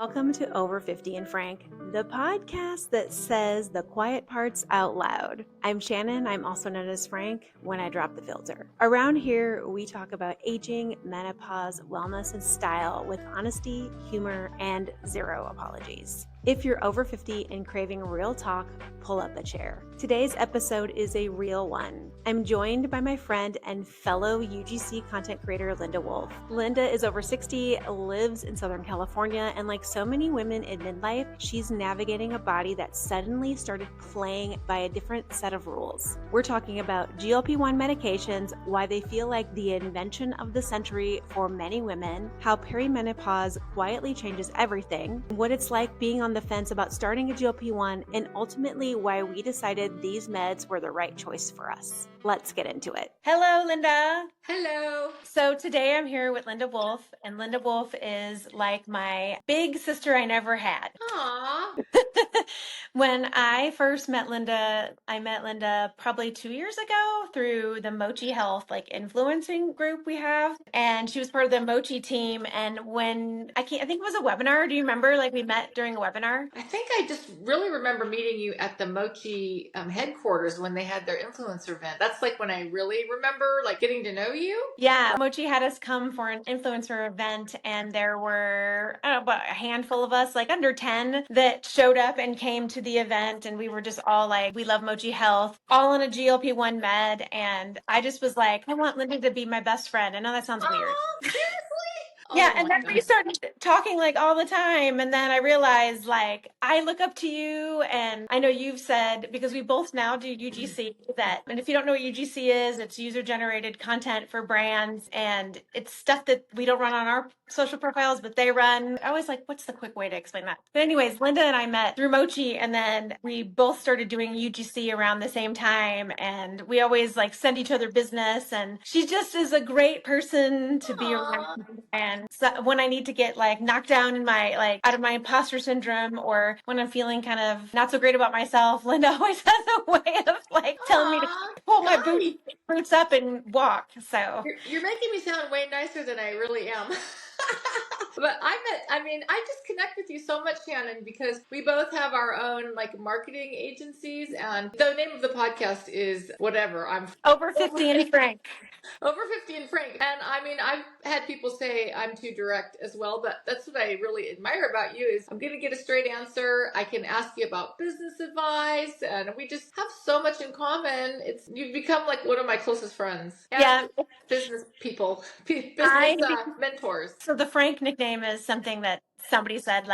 Welcome to Over 50 and Frank, the podcast that says the quiet parts out loud. I'm Shannon. I'm also known as Frank when I drop the filter. Around here, we talk about aging, menopause, wellness, and style with honesty, humor, and zero apologies. If you're over 50 and craving real talk, pull up a chair. Today's episode is a real one. I'm joined by my friend and fellow UGC content creator, Linda Wolfe. Linda is over 60, lives in Southern California, and like so many women in midlife, she's navigating a body that suddenly started playing by a different set of rules. We're talking about GLP-1 medications, why they feel like the invention of the century for many women, how perimenopause quietly changes everything, what it's like being on the fence about starting a GLP-1, and ultimately why we decided these meds were the right choice for us. Let's get into it. Hello, Linda. Hello. So today I'm here with Linda Wolfe, and Linda Wolfe is like my big sister I never had. Aww. When I first met Linda, I met Linda probably 2 years ago through the Mochi Health influencing group we have, and she was part of the Mochi team. And when I think it was a webinar. Do you remember? We met during a webinar. I think I just really remember meeting you at the Mochi headquarters when they had their influencer event. That's when I really remember getting to know you. Yeah, Mochi had us come for an influencer event, and there were about a handful of us, under 10, that showed up and came to the event, and we were just all we love Mochi Health, all on a GLP-1 med, and I just was I want Linda to be my best friend. I know that sounds weird. Seriously? Yeah, and then we started talking all the time, and then I realized I look up to you, and I know you've said, because we both now do UGC, and if you don't know what UGC is, it's user-generated content for brands, and it's stuff that we don't run on our social profiles, but they run. I always what's the quick way to explain that? But anyways, Linda and I met through Mochi, and then we both started doing UGC around the same time, and we always send each other business, and she just is a great person to be around. And so when I need to get knocked down in my out of my imposter syndrome, or when I'm feeling kind of not so great about myself, Linda always has a way of telling me to pull my boots up and walk. So you're making me sound way nicer than I really am. But I just connect with you so much, Shannon, because we both have our own marketing agencies, and the name of the podcast is whatever. I'm Over 50 and Frank. Over 50 and Frank. And I've had people say I'm too direct as well, but that's what I really admire about you is I'm going to get a straight answer. I can ask you about business advice, and we just have so much in common. You've become one of my closest friends. And business people, mentors. So the Frank nickname is something that somebody said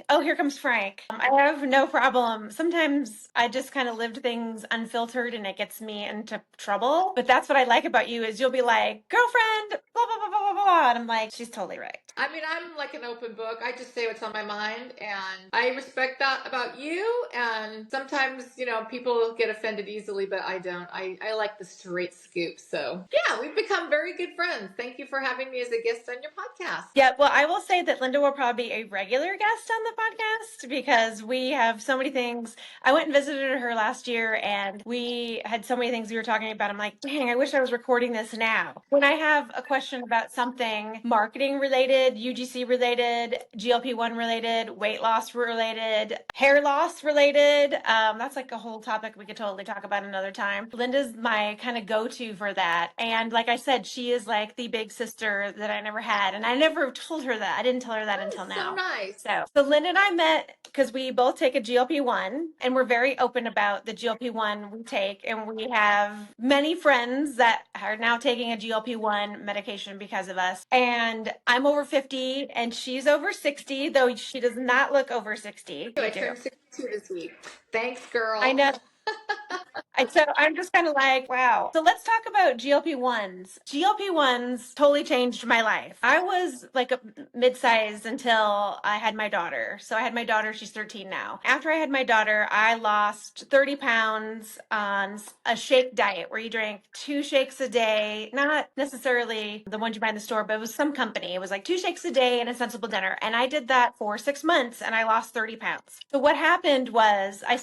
oh, here comes Frank. I have no problem. Sometimes I just kind of lived things unfiltered and it gets me into trouble. But that's what I like about you is you'll be girlfriend, blah, blah, blah, blah, blah, blah. And I'm she's totally right. I'm an open book. I just say what's on my mind, and I respect that about you. And sometimes, people get offended easily, but I don't. I like the straight scoop. So yeah, we've become very good friends. Thank you for having me as a guest on your podcast. Yeah, well, I will say that Linda will probably be a regular guest on the podcast because we have so many things. I went and visited her last year, and we had so many things we were talking about. I'm dang, I wish I was recording this now. When I have a question about something marketing related, UGC related, GLP-1 related, weight loss related, hair loss related, that's a whole topic we could totally talk about another time. Linda's my kind of go-to for that. And like I said, she is the big sister that I never had. And I never told her that. I didn't tell her that until now. So nice. So Linda and I met because we both take a GLP-1, and we're very open about the GLP-1 we take. And we have many friends that are now taking a GLP-1 medication because of us. And I'm over 50 and she's over 60, though she does not look over 60. I turned 62 this week. Thanks, girl. I know. So I'm just kind of wow. So let's talk about GLP-1s. GLP-1s totally changed my life. I was a mid-size until I had my daughter. So I had my daughter, she's 13 now. After I had my daughter, I lost 30 pounds on a shake diet where you drank 2 shakes a day, not necessarily the ones you buy in the store, but it was some company. It was 2 shakes a day and a sensible dinner. And I did that for 6 months and I lost 30 pounds. So what happened was I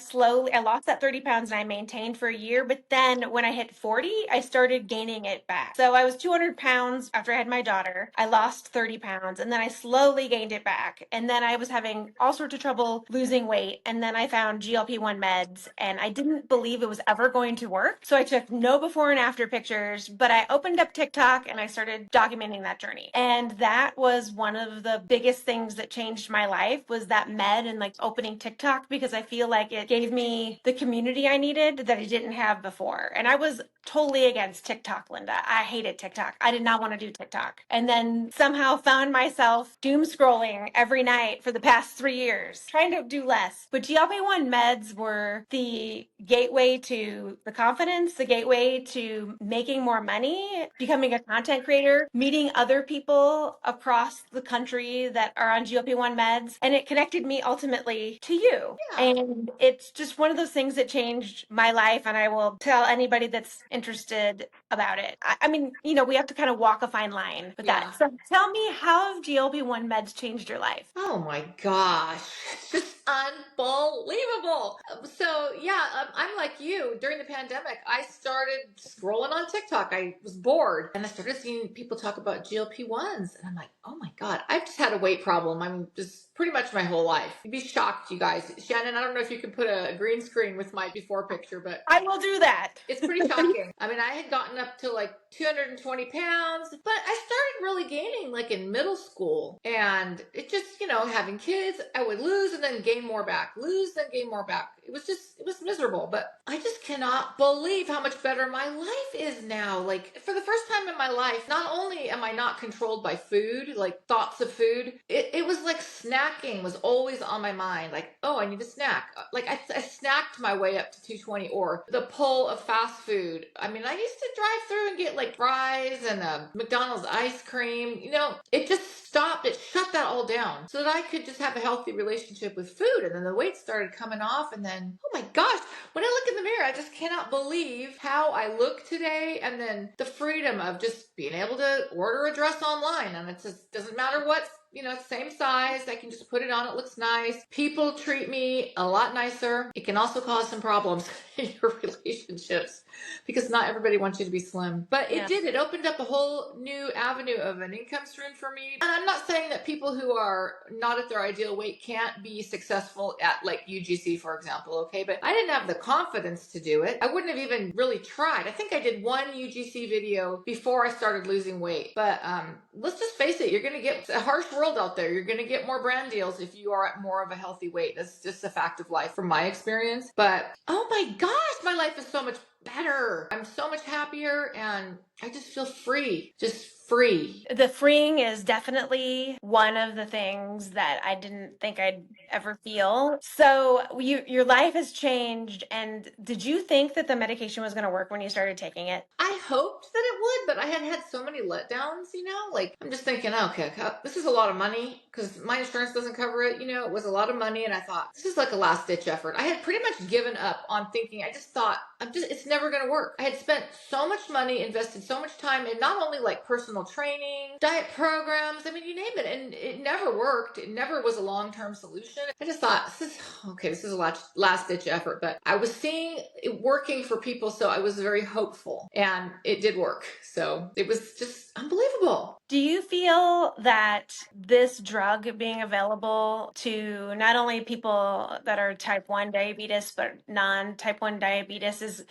lost that 30 pounds and I maintained for a year. But then when I hit 40, I started gaining it back. So I was 200 pounds after I had my daughter. I lost 30 pounds and then I slowly gained it back. And then I was having all sorts of trouble losing weight. And then I found GLP-1 meds and I didn't believe it was ever going to work. So I took no before and after pictures, but I opened up TikTok and I started documenting that journey. And that was one of the biggest things that changed my life, was that med and like opening TikTok, because I feel like it gave me the community I needed that I didn't have before. And I was totally against TikTok, Linda. I hated TikTok. I did not want to do TikTok. And then somehow found myself doom scrolling every night for the past 3 years, trying to do less. But GLP-1 meds were the gateway to the confidence, the gateway to making more money, becoming a content creator, meeting other people across the country that are on GLP-1 meds. And it connected me ultimately to you. Yeah. And it's just one of those things that changed my life. And I will tell anybody that's interested about it. I mean, you know, we have to kind of walk a fine line with Yeah. that. So tell me, how have GLP-1 meds changed your life? Oh my gosh, it's just unbelievable. So yeah, I'm like you. During the pandemic, I started scrolling on TikTok. I was bored and I started seeing people talk about GLP-1s. And I'm like, oh my God, I've just had a weight problem. I'm just pretty much my whole life. You'd be shocked, you guys. Shannon, I don't know if you can put a green screen with my before picture, but I will do that. it's pretty shocking. I mean, I had gotten up to like 220 pounds, but I started really gaining like in middle school. And it just, you know, having kids, I would lose and then gain more back, lose, then gain more back. It was miserable, but I just cannot believe how much better my life is now. Like, for the first time in my life, not only am I not controlled by food, like thoughts of food, it was like snacking was always on my mind. Like, oh, I need a snack. Like I snacked my way up to 220, or the pull of fast food. I mean, I used to drive through and get like fries and McDonald's ice cream. You know, it just stopped. It shut that all down so that I could just have a healthy relationship with food. And then the weight started coming off. And then, oh my gosh, when I look in the mirror, I just cannot believe how I look today. And then the freedom of just being able to order a dress online. And it just doesn't matter what, you know, same size. I can just put it on. It looks nice. People treat me a lot nicer. It can also cause some problems in your relationships because not everybody wants you to be slim. But it did. It opened up a whole new avenue of an income stream for me. And I'm not saying that people who are not at their ideal weight can't be successful at like UGC, for example, okay? But I didn't have the confidence to do it. I wouldn't have even really tried. I think I did one UGC video before I started losing weight. But let's just face it, you're going to get a harsh world out there. You're going to get more brand deals if you are at more of a healthy weight. That's just a fact of life from my experience. But oh my gosh, my life is so much better. I'm so much happier and I just feel free, just free. The freeing is definitely one of the things that I didn't think I'd ever feel. So your life has changed. And did you think that the medication was going to work when you started taking it? I hoped that it would, but I had so many letdowns, you know, like I'm just thinking, okay, this is a lot of money because my insurance doesn't cover it. You know, it was a lot of money. And I thought, this is like a last ditch effort. I had pretty much given up on thinking. I just thought, it's never going to work. I had spent so much money, invested so much time in not only like personal training, diet programs, I mean, you name it. And it never worked. It never was a long-term solution. I just thought, this is a last ditch effort, but I was seeing it working for people. So I was very hopeful and it did work. So it was just unbelievable. Do you feel that this drug being available to not only people that are type 1 diabetes, but non-type 1 diabetes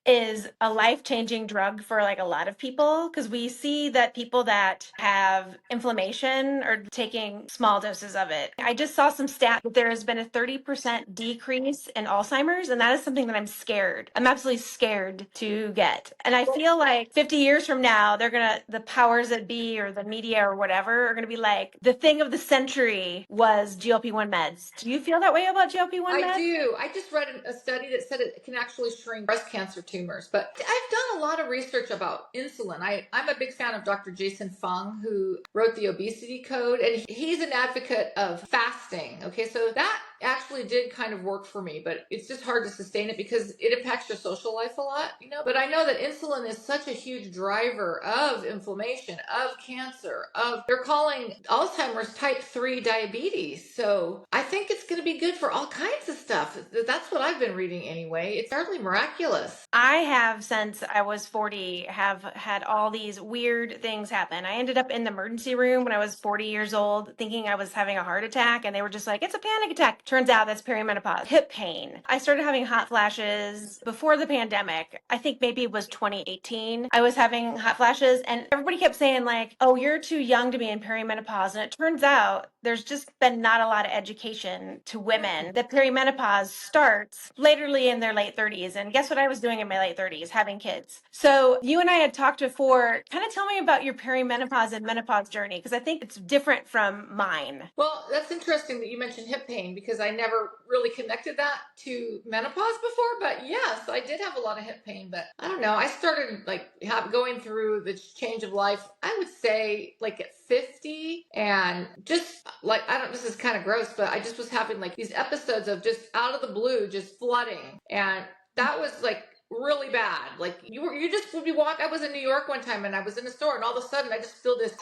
is a life-changing drug for like a lot of people? Because we see that people that have inflammation are taking small doses of it. I just saw some stat that there has been a 30% decrease in Alzheimer's, and that is something that I'm absolutely scared to get. And I feel like 50 years from now, the powers that be or the media or whatever are gonna be like, the thing of the century was GLP-1 meds. Do you feel that way about GLP-1 meds? I do. I just read a study that said it can actually shrink breast cancer tumors. But I've done a lot of research about insulin. I'm a big fan of Dr. Jason Fung, who wrote the Obesity Code, and he's an advocate of fasting. Okay, so that actually did kind of work for me, but it's just hard to sustain it because it impacts your social life a lot, you know. But I know that insulin is such a huge driver of inflammation, of cancer, of they're calling Alzheimer's type 3 diabetes. So I think it's going to be good for all kinds of stuff. That's what I've been reading anyway. It's hardly miraculous. I have, since I was 40, have had all these weird things happen. I ended up in the emergency room when I was 40 years old thinking I was having a heart attack, and they were just like, it's a panic attack. Turns out that's perimenopause. Hip pain. I started having hot flashes before the pandemic. I think maybe it was 2018. I was having hot flashes, and everybody kept saying like, oh, you're too young to be in perimenopause. And it turns out there's just been not a lot of education to women that perimenopause starts laterally in their late 30s. And guess what I was doing in my late 30s? Having kids. So you and I had talked before. Kind of tell me about your perimenopause and menopause journey, because I think it's different from mine. Well, that's interesting that you mentioned hip pain because I never really connected that to menopause before. But yes, I did have a lot of hip pain. But I don't know. I started like going through the change of life, I would say like at 50, and just like, I don't, this is kind of gross, but I just was having like these episodes of just out of the blue, just flooding. And that was like really bad. Like you just would be I was in New York one time and I was in a store and all of a sudden I just feel this.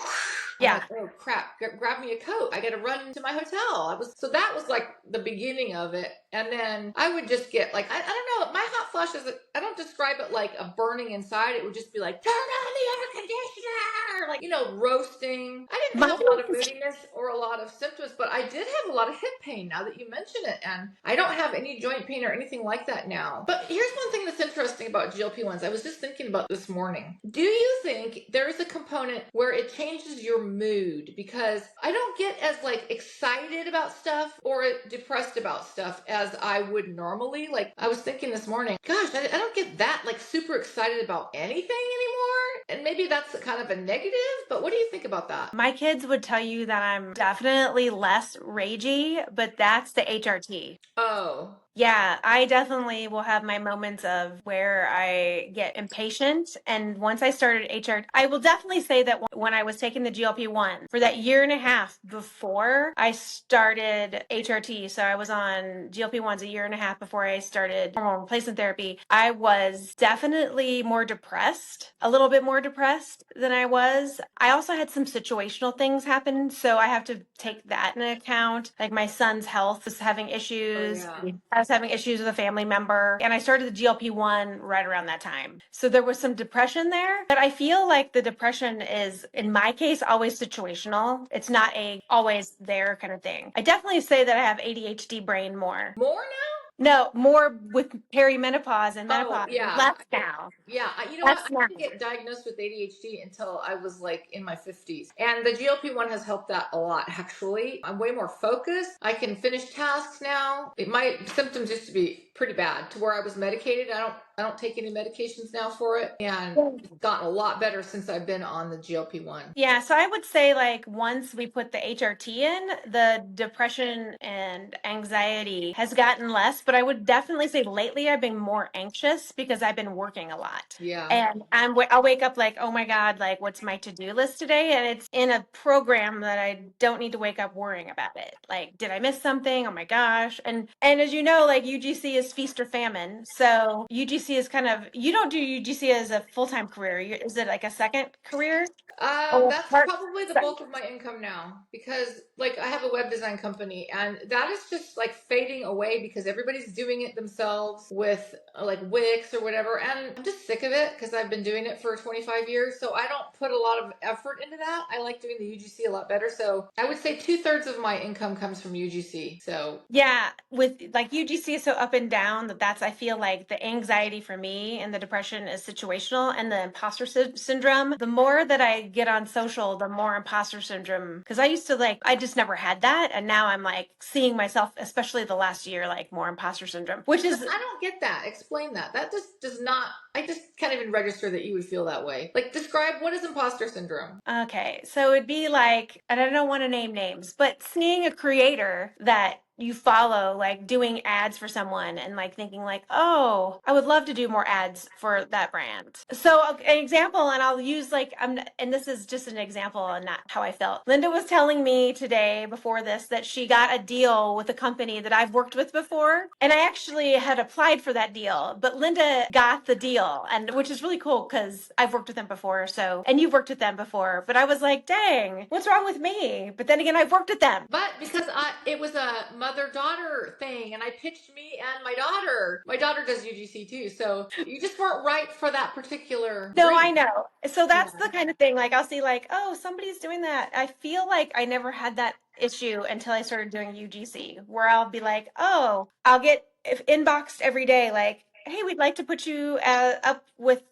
Yeah. Like, oh crap! Grab me a coat. I got to run to my hotel. So that was like the beginning of it, and then I would just get like I don't know. My hot flashes. I don't describe it like a burning inside. It would just be like turn on the air conditioner, like, you know, roasting. I didn't have a lot of moodiness or a lot of symptoms, but I did have a lot of hip pain. Now that you mention it, and I don't have any joint pain or anything like that now. But here's one thing that's interesting about GLP-1s. I was just thinking about this morning. Do you think there is a component where it changes your mood? Because I don't get as like excited about stuff or depressed about stuff as I would normally. Like I was thinking this morning, gosh, I don't get that like super excited about anything anymore. And maybe that's kind of a negative, but what do you think about that? My kids would tell you that I'm definitely less ragey, but that's the HRT. Oh. Yeah, I definitely will have my moments of where I get impatient. And once I started HR, I will definitely say that when I was taking the GLP-1 for that year and a half before I started HRT, so I was on GLP-1s a year and a half before I started hormone replacement therapy, I was definitely more depressed, a little bit more depressed than I was. I also had some situational things happen, so I have to take that into account. Like my son's health was having issues. Oh, yeah. I was having issues with a family member, and I started the GLP-1 right around that time. So there was some depression there, but I feel like the depression is, in my case, always situational. It's not a always there kind of thing. I definitely say that I have ADHD brain more. More now? No, more with perimenopause and menopause. Oh, yeah. Less now. Yeah, you know That's what? now. I didn't get diagnosed with ADHD until I was like in my 50s. And the GLP-1 has helped that a lot, actually. I'm way more focused. I can finish tasks now. My symptoms used to be pretty bad to where I was medicated. I don't take any medications now for it. And it's gotten a lot better since I've been on the GLP-1. Yeah, so I would say like once we put the HRT in, the depression and anxiety has gotten less, but I would definitely say lately I've been more anxious because I've been working a lot. Yeah. And I'll wake up like, oh my God, like what's my to-do list today? And it's in a program that I don't need to wake up worrying about it. Like, did I miss something? Oh my gosh. And as you know, like UGC is feast or famine. So UGC is kind of, you don't do UGC as a full-time career. Is it like a second career? That's probably the bulk of my income now because like I have a web design company and that is just like fading away because everybody's doing it themselves with like Wix or whatever. And I'm just sick of it because I've been doing it for 25 years. So I don't put a lot of effort into that. I like doing the UGC a lot better. So I would say 2/3 of my income comes from UGC. So yeah, with like UGC is so up and down that's, I feel like the anxiety for me and the depression is situational, and the imposter syndrome, the more that I get on social, the more imposter syndrome, because I used to like, I just never had that. And now I'm like seeing myself, especially the last year, like more imposter syndrome, which is, I don't get that. Explain that. That just does not, I just can't even register that you would feel that way. Like describe what is imposter syndrome? okay. So it'd be like, and I don't want to name names, but seeing a creator that you follow, like doing ads for someone and like thinking like, oh, I would love to do more ads for that brand. So an example, and I'll use like, and this is just an example and not how I felt. Linda was telling me today before this that she got a deal with a company that I've worked with before. And I actually had applied for that deal, but Linda got the deal, and which is really cool because I've worked with them before. So, and you've worked with them before, but I was like, dang, what's wrong with me? But then again, I've worked with them. But because it was a mother-daughter thing, and I pitched me and my daughter. My daughter does UGC too, so you just weren't right for that particular No, breed. I know. So that's the kind of thing, like I'll see like, oh, somebody's doing that. I feel like I never had that issue until I started doing UGC, where I'll be like, oh, I'll get inboxed every day, like, hey, we'd like to put you up with,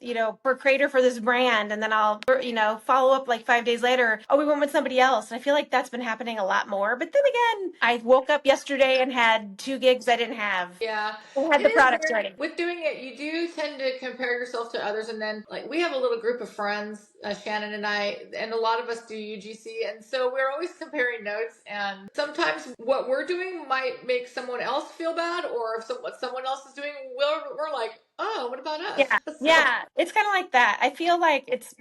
for creator for this brand. And then I'll, follow up like 5 days later. Oh, we went with somebody else. And I feel like that's been happening a lot more. But then again, I woke up yesterday and had 2 gigs I didn't have. Yeah. I had the product ready. With doing it, you do tend to compare yourself to others. And then, like, we have a little group of friends, Shannon and I, and a lot of us do UGC. And so we're always comparing notes. And sometimes what we're doing might make someone else feel bad, or if what someone else is doing, we're like, oh, what about us? Yeah. So, Yeah. It's kind of like that. I feel like it's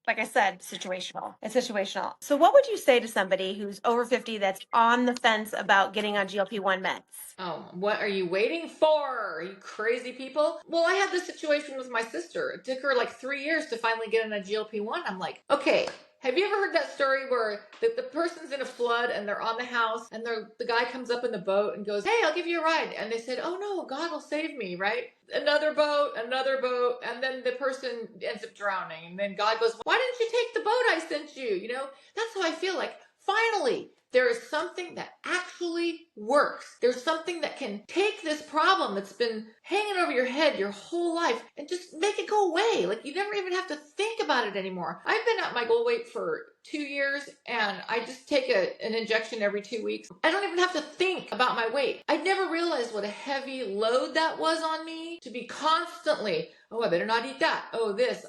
like I said, situational. It's situational. So what would you say to somebody who's over 50 that's on the fence about getting on GLP-1 meds? Oh, what are you waiting for? You crazy people. Well, I had this situation with my sister. It took her like 3 years to finally get on a GLP-1. I'm like, okay, have you ever heard that story where the person's in a flood and they're on the house and the guy comes up in the boat and goes, hey, I'll give you a ride. And they said, oh no, God will save me, right? Another boat, and then the person ends up drowning. And then God goes, why didn't you take the boat I sent you? That's how I feel like. Finally, there is something that actually works. There's something that can take this problem that's been hanging over your head your whole life and just make it go away. Like, you never even have to think about it anymore. I've been at my goal weight for 2 years, and I just take an injection every 2 weeks. I don't even have to think about my weight. I never realized what a heavy load that was on me to be constantly, oh, I better not eat that. Oh, this.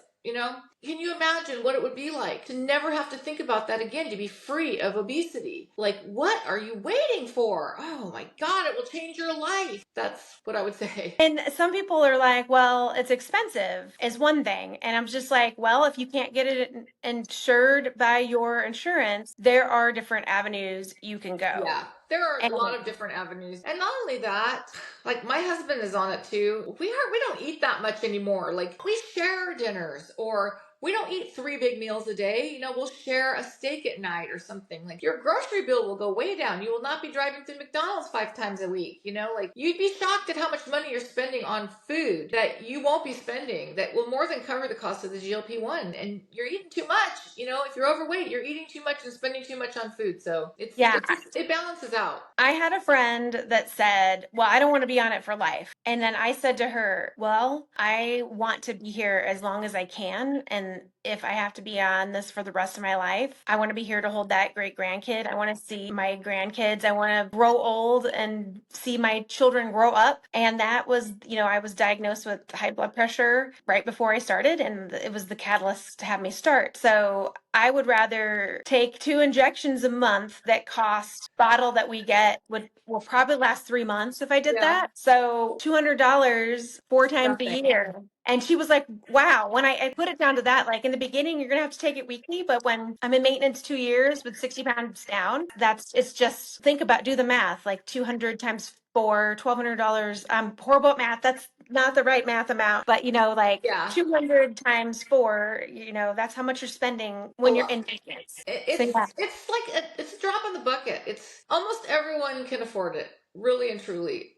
Can you imagine what it would be like to never have to think about that again, to be free of obesity? Like, what are you waiting for? Oh my God, it will change your life. That's what I would say. And some people are like, well, it's expensive is one thing. And I'm just like, well, if you can't get it insured by your insurance, there are different avenues you can go. Yeah. There are a lot of different avenues. And not only that, like, my husband is on it too. We don't eat that much anymore. Like, we share dinners, or we don't eat 3 big meals a day. We'll share a steak at night or something. Like, your grocery bill will go way down. You will not be driving to McDonald's 5 times a week. Like, you'd be shocked at how much money you're spending on food that you won't be spending, that will more than cover the cost of the GLP-1. And you're eating too much. If you're overweight, you're eating too much and spending too much on food. So it balances out. I had a friend that said, well, I don't want to be on it for life. And then I said to her, well, I want to be here as long as I can. And if I have to be on this for the rest of my life, I want to be here to hold that great grandkid. I want to see my grandkids. I want to grow old and see my children grow up. And that was, I was diagnosed with high blood pressure right before I started, and it was the catalyst to have me start. So I would rather take 2 injections a month that cost bottle that we get will probably last 3 months if I did that. So $200 4 times a year. And she was like, wow, when I put it down to that, like in the beginning, you're going to have to take it weekly. But when I'm in maintenance 2 years with 60 pounds down, it's just do the math, like 200 times 4, $1,200. I'm horrible at math. That's not the right math amount, but 200 times 4, that's how much you're spending when you're in maintenance. It's like it's a drop in the bucket. It's almost everyone can afford it, really and truly.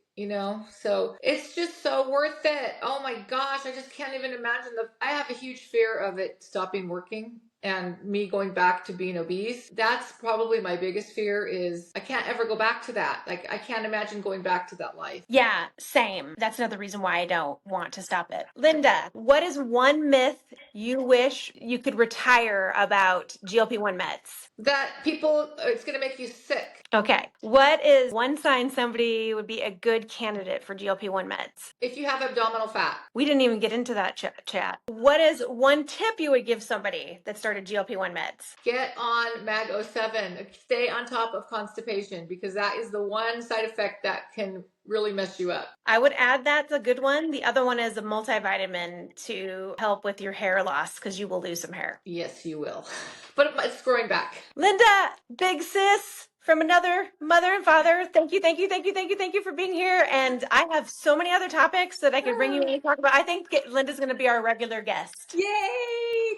So it's just so worth it. Oh my gosh, I just can't even imagine I have a huge fear of it stopping working and me going back to being obese. That's probably my biggest fear, is I can't ever go back to that. Like, I can't imagine going back to that life. Yeah, same. That's another reason why I don't want to stop it. Linda, what is one myth you wish you could retire about GLP-1 meds? That it's going to make you sick. Okay. What is one sign somebody would be a good candidate for GLP-1 meds? If you have abdominal fat. We didn't even get into that chat. What is one tip you would give somebody that's started GLP-1 meds. Get on Mag 07. Stay on top of constipation because that is the one side effect that can really mess you up. I would add that's a good one. The other one is a multivitamin to help with your hair loss because you will lose some hair. Yes, you will. But it's growing back. Linda, big sis from another mother and father. Thank you for being here. And I have so many other topics that I could bring you in and talk about. I think Linda's going to be our regular guest. Yay!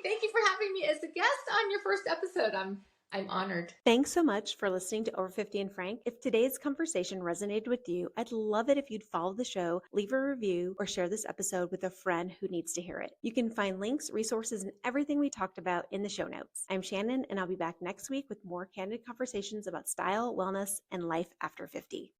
Thank you for having me as a guest on your first episode. I'm honored. Thanks so much for listening to Over 50 and Frank. If today's conversation resonated with you, I'd love it if you'd follow the show, leave a review, or share this episode with a friend who needs to hear it. You can find links, resources, and everything we talked about in the show notes. I'm Shannon, and I'll be back next week with more candid conversations about style, wellness, and life after 50.